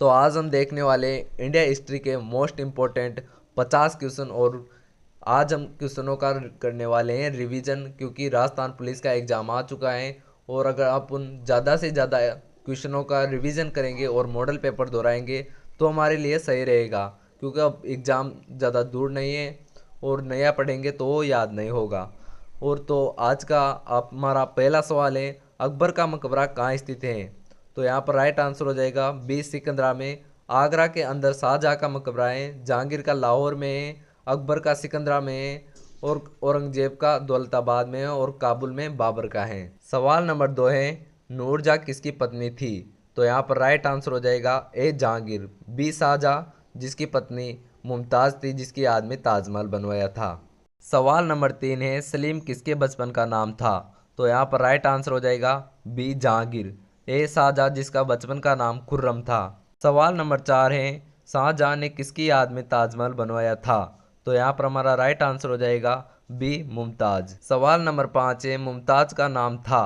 तो आज हम देखने वाले इंडिया हिस्ट्री के मोस्ट इम्पोर्टेंट 50 क्वेश्चन। और आज हम क्वेश्चनों का करने वाले हैं रिवीजन, क्योंकि राजस्थान पुलिस का एग्ज़ाम आ चुका है। और अगर आप उन ज़्यादा से ज़्यादा क्वेश्चनों का रिवीजन करेंगे और मॉडल पेपर दोहराएंगे तो हमारे लिए सही रहेगा, क्योंकि अब एग्ज़ाम ज़्यादा दूर नहीं है और नया पढ़ेंगे तो वो याद नहीं होगा। और तो आज का हमारा पहला सवाल है, अकबर का मकबरा कहाँ स्थित है? तो यहाँ पर राइट आंसर हो जाएगा बी, सिकंदरा में। आगरा के अंदर शाहजहाँ का मकबरा है, जहांगीर का लाहौर में है, अकबर का सिकंदरा में है, और औरंगजेब का दौलताबाद में है, और काबुल में बाबर का है। सवाल नंबर 2 है, नूरजहाँ किसकी पत्नी थी? तो यहाँ पर राइट आंसर हो जाएगा ए, जहांगीर, बी, शाहजहाँ जिसकी पत्नी मुमताज़ थी, जिसकी याद में ताजमहल बनवाया था। सवाल नंबर 3 है, सलीम किसके बचपन का नाम था? तो यहाँ पर राइट आंसर हो जाएगा बी, जहांगीर, ए, शाहजहाँ जिसका बचपन का नाम खुर्रम था। सवाल नंबर 4 है, शाहजहाँ ने किसकी याद में ताजमहल बनवाया था? तो यहाँ पर हमारा राइट आंसर हो जाएगा बी, मुमताज। सवाल नंबर 5 है, मुमताज का नाम था?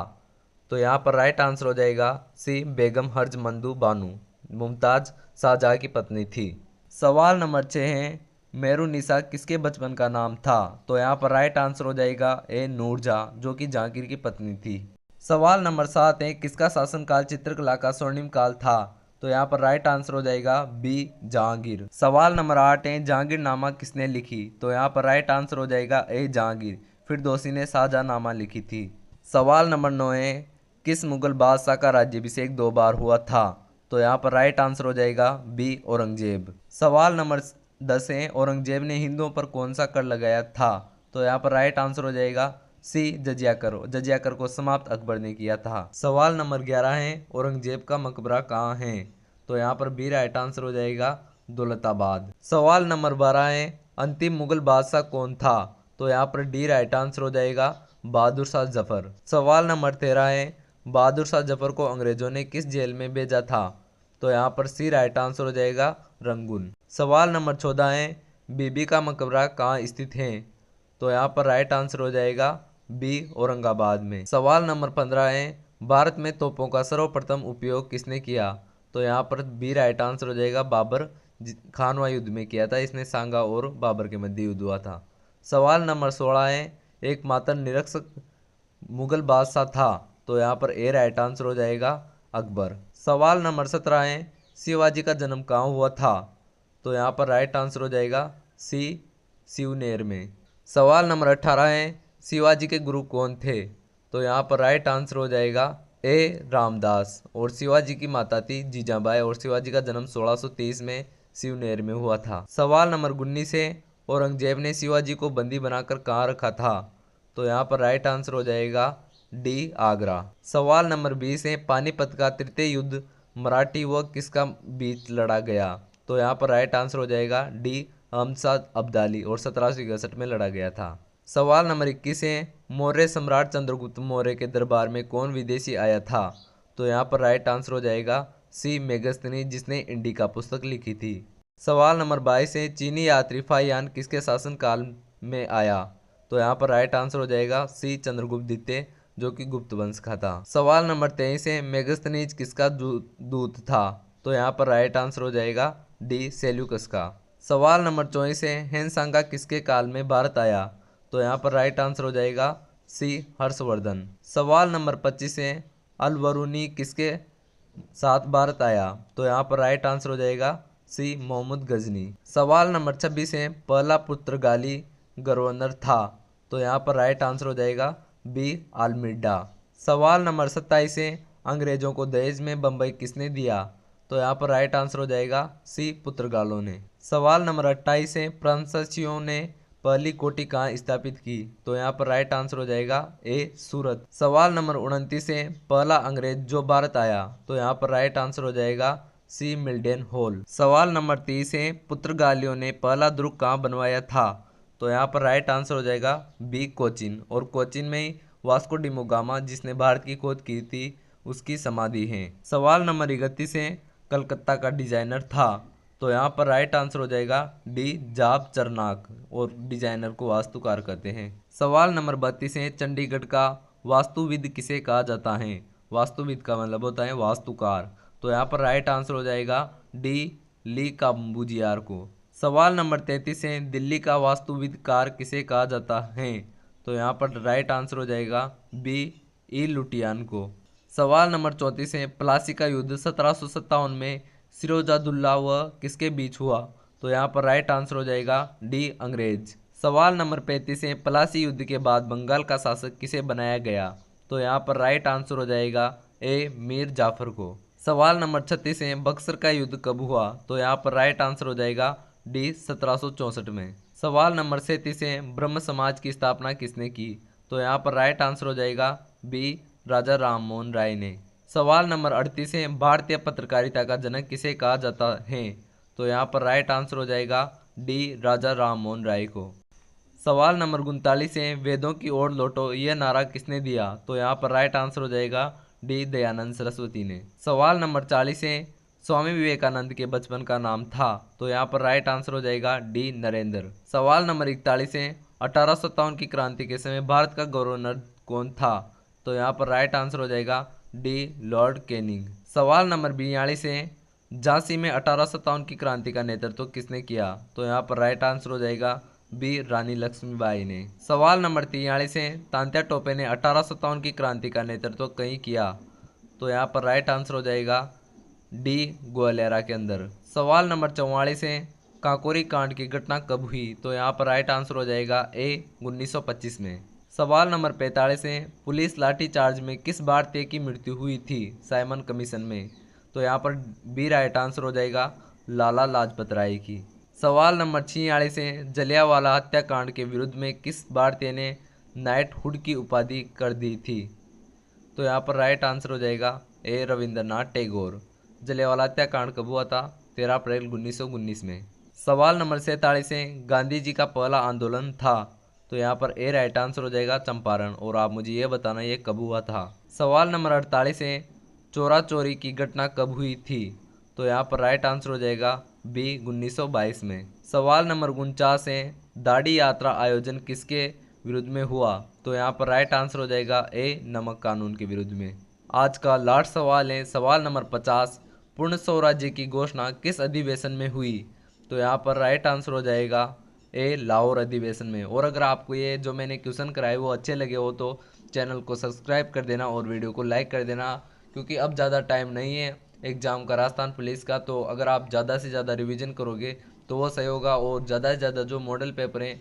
तो यहाँ पर राइट आंसर हो जाएगा सी, बेगम हर्ज मंदू बानू। मुमताज शाहजहाँ की पत्नी थी। सवाल नंबर 6 है, मेहरुन्निसा किसके बचपन का नाम था? तो यहाँ पर राइट आंसर हो जाएगा ए, नूरजहाँ जो कि जहांगीर की पत्नी थी। सवाल नंबर 7 है, किसका शासनकाल चित्रकला का स्वर्णिम काल था? तो यहाँ पर राइट आंसर हो जाएगा बी, जहांगीर। सवाल नंबर 8 है, जहांगीरनामा किसने लिखी? तो यहाँ पर राइट आंसर हो जाएगा ए, जहांगीर। फिरदौसी ने शाहजहाँनामा लिखी थी। सवाल नंबर 9 है, किस मुगल बादशाह का राज्याभिषेक 2 बार हुआ था? तो यहाँ पर राइट आंसर हो जाएगा बी, औरंगजेब। सवाल नंबर 10 है, औरंगजेब ने हिंदुओं पर कौन सा कर लगाया था? तो यहाँ पर राइट आंसर हो जाएगा सी, जजिया कर। जजिया कर को समाप्त अकबर ने किया था। सवाल नंबर 11 है, औरंगजेब का मकबरा कहाँ है? तो यहाँ पर बी राइट आंसर हो जाएगा दौलताबाद। सवाल नंबर 12 है, अंतिम मुगल बादशाह कौन था? तो यहाँ पर डी राइट आंसर हो जाएगा बहादुर शाह जफर। सवाल नंबर 13 है, बहादुर शाह जफर को अंग्रेजों ने किस जेल में भेजा था? तो यहाँ पर सी राइट आंसर हो जाएगा रंगून। सवाल नंबर 14 है, बीबी का मकबरा कहाँ स्थित है? तो यहाँ पर राइट आंसर हो जाएगा बी, औरंगाबाद में। सवाल नंबर 15 है, भारत में तोपों का सर्वप्रथम उपयोग किसने किया? तो यहाँ पर बी राइट आंसर हो जाएगा बाबर। खानवा युद्ध में किया था इसने, सांगा और बाबर के मध्य युद्ध हुआ था। सवाल नंबर 16 है, एकमात्र निरक्षर मुगल बादशाह था? तो यहाँ पर ए राइट आंसर हो जाएगा अकबर। सवाल नंबर 17 है, शिवाजी का जन्म कहाँ हुआ था? तो यहाँ पर राइट आंसर हो जाएगा सी, सिवनेर में। सवाल नंबर 18 है, शिवाजी के गुरु कौन थे? तो यहाँ पर राइट आंसर हो जाएगा ए, रामदास। और शिवाजी की माता थी जीजाबाई, और शिवाजी का जन्म 1623 में सिवनेर में हुआ था। सवाल नंबर 19 है, औरंगजेब ने शिवाजी को बंदी बनाकर कहाँ रखा था? तो यहाँ पर राइट आंसर हो जाएगा डी, आगरा। सवाल नंबर 20 है, पानीपत का तृतीय युद्ध मराठी व किसका बीच लड़ा गया? तो यहाँ पर राइट आंसर हो जाएगा डी, हमसाद अब्दाली, और 1761 में लड़ा गया था। सवाल नंबर 21 है, मौर्य सम्राट चंद्रगुप्त मौर्य के दरबार में कौन विदेशी आया था? तो यहाँ पर राइट आंसर हो जाएगा सी, मेगस्थनी जिसने इंडिका पुस्तक लिखी थी। सवाल नंबर 22 है, चीनी यात्री फाहियान किसके शासनकाल में आया? तो यहाँ पर राइट आंसर हो जाएगा सी, चंद्रगुप्त द्वितीय जो कि गुप्त वंश का था। सवाल नंबर 23 है, मेगस्थनीज किसका दूत था? तो यहाँ पर राइट आंसर हो जाएगा डी, सेल्यूकस का। सवाल नंबर 24 है, हेनसांगा किसके काल में भारत आया? तो यहाँ पर राइट आंसर हो जाएगा सी, हर्षवर्धन। सवाल नंबर 25 है, अलवरूनी किसके साथ भारत आया? तो यहाँ पर राइट आंसर हो जाएगा सी, मोहम्मद गजनी। सवाल नंबर 26 है, पहला पुर्तगाली गवर्नर था? तो यहाँ पर राइट आंसर हो जाएगा बी, आलमीडा। सवाल नंबर 27 है, अंग्रेजों को दहेज में बम्बई किसने दिया? तो यहाँ पर राइट आंसर हो जाएगा सी, पुर्तगालों ने। सवाल नंबर 28 है, फ्रांसीसियों ने पहली कोठी कहाँ स्थापित की? तो यहाँ पर राइट आंसर हो जाएगा ए, सूरत। सवाल नंबर 29 है, पहला अंग्रेज जो भारत आया? तो यहाँ पर राइट आंसर हो जाएगा सी, मिल्डन हॉल। सवाल नंबर 30 है, पुर्तगालियों ने पहला दुर्ग कहाँ बनवाया था? तो यहाँ पर राइट आंसर हो जाएगा बी, कोचीन। और कोचीन में ही वास्को डिमोगामा जिसने भारत की खोज की थी उसकी समाधि है। सवाल नंबर 31 है, कलकत्ता का डिजाइनर था? तो यहाँ पर राइट आंसर हो जाएगा डी, जाब चरनाक, और डिजाइनर को वास्तुकार कहते हैं। सवाल नंबर 32 है, चंडीगढ़ का वास्तुविद किसे कहा जाता है? वास्तुविद का मतलब होता है वास्तुकार। तो यहाँ पर राइट आंसर हो जाएगा डी ली काम्बूजियार को। सवाल नंबर 33 है, दिल्ली का वास्तुविदकार किसे कहा जाता है? तो यहाँ पर राइट आंसर हो जाएगा बी ई लुटियान को। सवाल नंबर 34 है, प्लासी का युद्ध 1757 में सिरोजादुल्ला व किसके बीच हुआ? तो यहाँ पर राइट आंसर हो जाएगा डी अंग्रेज। सवाल नंबर 35 है, प्लासी युद्ध के बाद बंगाल का शासक किसे बनाया गया? तो यहाँ पर राइट आंसर हो जाएगा ए मीर जाफर को। सवाल नंबर 36 है, बक्सर का युद्ध कब हुआ? तो यहाँ पर राइट आंसर हो जाएगा डी 1764 में। सवाल नंबर 37 है, ब्रह्म समाज की स्थापना किसने की? तो यहाँ पर राइट आंसर हो जाएगा बी राजा राम मोहन राय ने। सवाल नंबर 38 है, भारतीय पत्रकारिता का जनक किसे कहा जाता है? तो यहाँ पर राइट आंसर हो जाएगा डी राजा राम मोहन राय को। सवाल नंबर 39 है, वेदों की ओर लौटो यह नारा किसने दिया? तो यहाँ पर राइट आंसर हो जाएगा डी दयानंद सरस्वती ने। सवाल नंबर 40 है, स्वामी विवेकानंद के बचपन का नाम था? तो यहाँ पर राइट आंसर हो जाएगा डी नरेंद्र। सवाल नंबर 41 है, 1857 की क्रांति के समय भारत का गवर्नर कौन था? तो यहाँ पर राइट आंसर हो जाएगा डी लॉर्ड कैनिंग। सवाल नंबर 42 है, झांसी में 1857 की क्रांति का नेतृत्व किसने किया? तो यहाँ पर राइट आंसर हो जाएगा बी रानी लक्ष्मीबाई ने। सवाल नंबर 43 है, तात्या टोपे ने 1857 की क्रांति का नेतृत्व कहीं किया? तो यहाँ पर राइट आंसर हो जाएगा डी ग्वालियरा के अंदर। सवाल नंबर 44 है, काकोरी कांड की घटना कब हुई? तो यहाँ पर राइट आंसर हो जाएगा ए 1925 में। सवाल नंबर 45 है, पुलिस लाठीचार्ज में किस भारतीय की मृत्यु हुई थी साइमन कमीशन में? तो यहाँ पर बी राइट आंसर हो जाएगा लाला लाजपत राय की। सवाल नंबर 46 है, जलियांवाला हत्याकांड के विरुद्ध में किस भारतीय ने नाइटहुड की उपाधि कर दी थी? तो यहाँ पर राइट आंसर हो जाएगा ए रविंद्रनाथ टैगोर। जलियांवाला हत्याकांड कब हुआ था? 13 अप्रैल 1919 में। सवाल नंबर 47 है, गांधी जी का पहला आंदोलन था? तो यहाँ पर ए राइट आंसर हो जाएगा चंपारण, और आप मुझे ये बताना ये कब हुआ था। सवाल नंबर 48 है, चोरा चोरी की घटना कब हुई थी? तो यहाँ पर राइट आंसर हो जाएगा बी 1922 में। सवाल नंबर 49 है, दांडी यात्रा आयोजन किसके विरुद्ध में हुआ? तो यहाँ पर राइट आंसर हो जाएगा ए नमक कानून के विरुद्ध में। आज का लास्ट सवाल है सवाल नंबर 50, पूर्ण स्वराज्य की घोषणा किस अधिवेशन में हुई? तो यहाँ पर राइट आंसर हो जाएगा ए लाहौर अधिवेशन में। और अगर आपको ये जो मैंने क्वेश्चन कराए वो अच्छे लगे हो तो चैनल को सब्सक्राइब कर देना और वीडियो को लाइक कर देना, क्योंकि अब ज़्यादा टाइम नहीं है एग्ज़ाम का, राजस्थान पुलिस का। तो अगर आप ज़्यादा से ज़्यादा रिवीजन करोगे तो वो सही होगा, और ज़्यादा से ज़्यादा जो मॉडल पेपर हैं